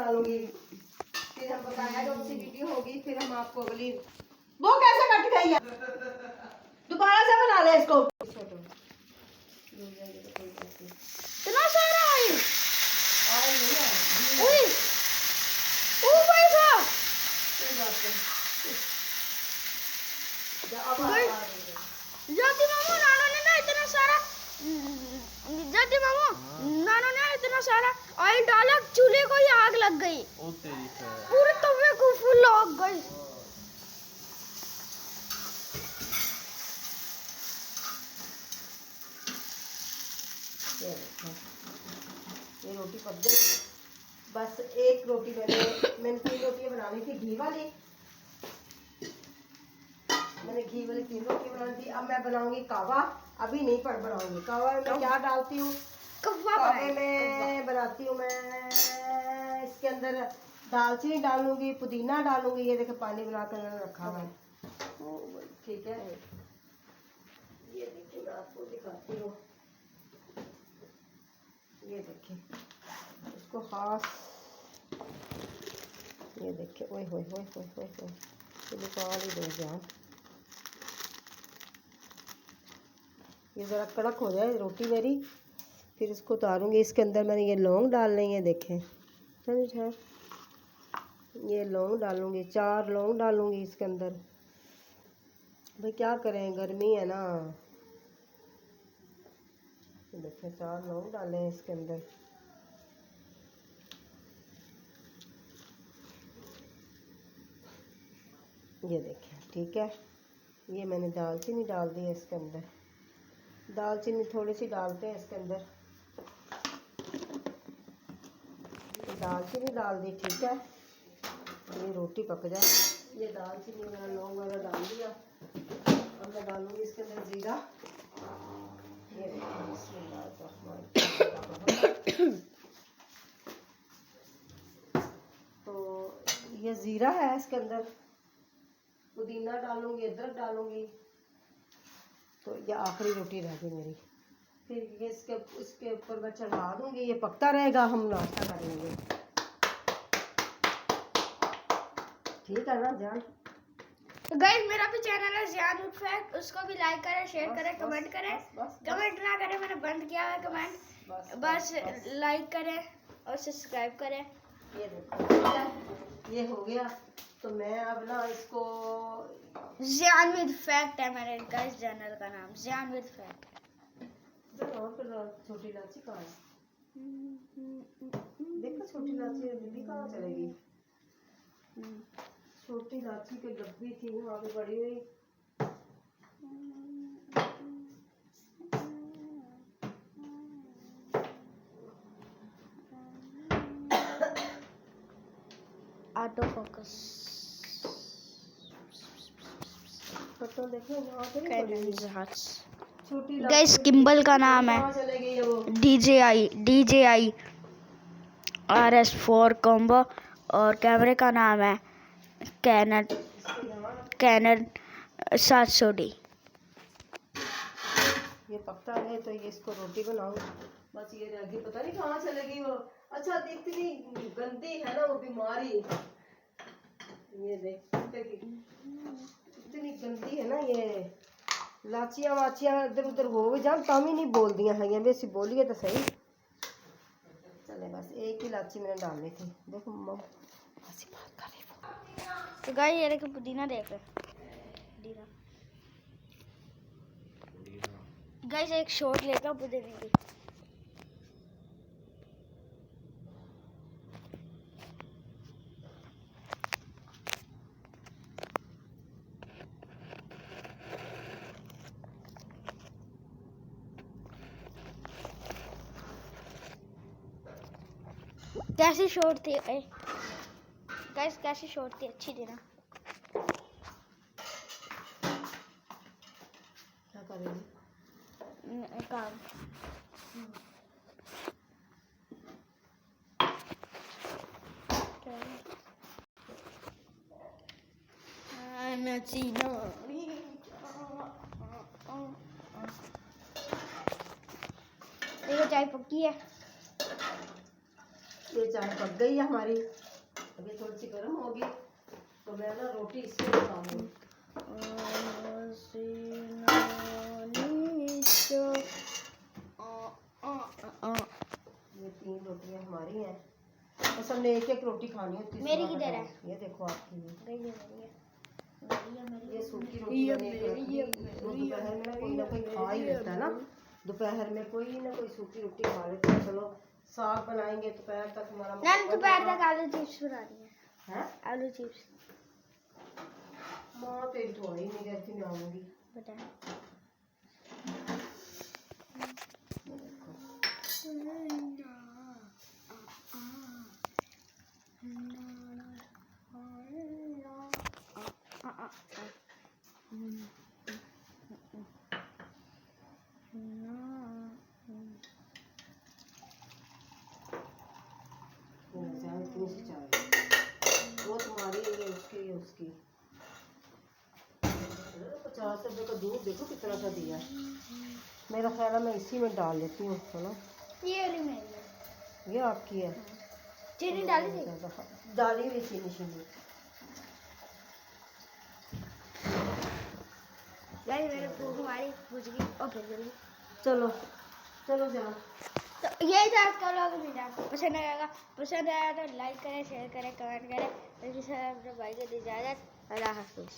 बना लूंगी, फिर हम बताया जो सी वीडियो होगी, फिर हम आपको अगली वो कैसे कट गई है दोबारा से बना ले इसको। इतना सारा ऑयल ओए ओ भाई साहब जाती मामू नानो ने ना इतना सारा जाती मामू नानो ने इतना सारा ऑयल डाला चूल्हे को ही आग लग गई। ओ तेरी खैर। पूरे तवे को फुल आग गई। ये रोटी पक गई, बस एक रोटी मैंने 3 रोटियां बनानी थी घी वाली, मैंने घी वाली 3 रोटियां बनानी थी। अब मैं बनाऊंगी कावा, अभी नहीं पर बनाऊंगी कावा में क्या डालती हूँ, कावे में बनाती हूँ मैं इसके अंदर दालचीनी डालूंगी, पुदीना डालूंगी, ये देखो पानी बनाकर मैंने रखा हुआ है, ठीक है। ये देखिए मैं आपको दिखाती हूँ, ये देखिए इसको हाथ, ये देखिए ओए होए होए होए होए होए, ये निकाल ही दो जान, ये ज़रा कड़क हो जाए रोटी मेरी, फिर इसको उतारूंगी। इसके अंदर मैंने ये लौंग डालने हैं, देखें समझा, ये लौंग डालूंगी, 4 लौंग डालूंगी इसके अंदर। भाई क्या करें गर्मी है ना, देखें 4 लौंग डाले हैं इसके अंदर। ये देखें ठीक है, ये मैंने दालचीनी डाल दी है इसके अंदर, दालचीनी थोड़ी सी डालते हैं इसके अंदर, दालचीनी डाल दी, ठीक है। ये रोटी पक जाए, ये दालचीनी वगैरह लौंग वगैरह डाल दिया। अब मैं डालूंगी इसके अंदर जीरा, ये तो ये जीरा है इसके अंदर, पुदीना डालूंगी, अदरक डालूंगी, तो ये आखिरी रोटी रह गई मेरी। फिर ये इसके ऊपर मैं चढ़ा दूंगी, ये पकता रहेगा, हम नाश्ता कर लेंगे, ठीक है ना जान। तो गाइस मेरा भी चैनल है ज़ियान फूड फैक्ट, उसको भी लाइक करें, शेयर करें, कमेंट करें। कमेंट ना करें, मैंने बंद किया है कमेंट, बस लाइक करें और सब्सक्राइब करें। ये देखो ये हो गया, तो मैं अब ना इसको ज़ियान विद फैक्ट है मेरे गाइस चैनल का नाम, ज़ियान विद फैक्ट। छोटी इलायची कहाँ है, देखो छोटी इलायची दीदी कहाँ चलेगी, छोटी इलायची की डब्बी थी वहाँ पे पड़ी हुई। ऑटो फोकस फोटो देखो वहाँ पे नहीं पड़ी हुई। छोटी गाइस किम्बल का नाम है कहाँ चले गई है वो, DJI RS4 कॉम्बो, और कैमरे का नाम है कैनन 700D। ये पकता है तो ये इसको रोटी बनाऊं, बस ये रह गई, पता नहीं कहाँ चले गई वो। अच्छा इतनी गंदी है ना वो बीमारी, ये देख इतनी गंदी है ना ये, लाचियाँ वाचियाँ इधर उधर हो भी जान तभी नहीं बोल दिया है, वैसे बोलिए तो सही। चले बस एक ही लाची मैंने डालनी थी, देखो मम्मा ऐसी बात कर रही। तो गाइस ये देखो पुदीना, देख पुदीना गाइस, एक शॉट लेता हूँ पुदीने की। कैसी शॉट थी गाइस, कैसी शॉट थी, अच्छी थी ना। क्या करेंगे काम देखो चाय पक्की है, ये चाय पक गई है हमारी, अभी थोड़ी सी गर्म होगी तो मैं ना रोटी इसमें बनाऊंगी। ये 3 रोटियां हमारी हैं, बस हमने एक एक रोटी खानी होती है। मेरी किधर है? ये देखो आपकी, ये सूखी रोटी ये मैंने एक रख दी। वो दोपहर में ना कोई खा ही लेता है ना, दोपहर में कोई ना कोई सूखी रोटी खा लेता है। चलो साग बनाएंगे दोपहर तक हमारा। दोपहर तक आलू चिप्स बनानी है। आलू चिप्स माँ तेरी तो आई नहीं, कहती मैं आऊंगी। बता। इतनी सी चाय, वो तुम्हारी है, ये उसकी, ये उसकी। 50 रुपए का दूध देखो कितना सा दिया। मेरा ख्याल है मैं इसी में डाल लेती हूँ, है ना। ये वाली मेरी है, ये आपकी है। चीनी डाली थी, डाली हुई चीनी शीनी। मेरे भूख हमारी बुझ गई। ओके जल्दी चलो चलो जाओ। तो यही था आज का व्लॉग। पसंद आया तो लाइक करें, शेयर करें, कमेंट करें। अपने भाई को दी इजाज़त। अल्लाह हाफ़िज़।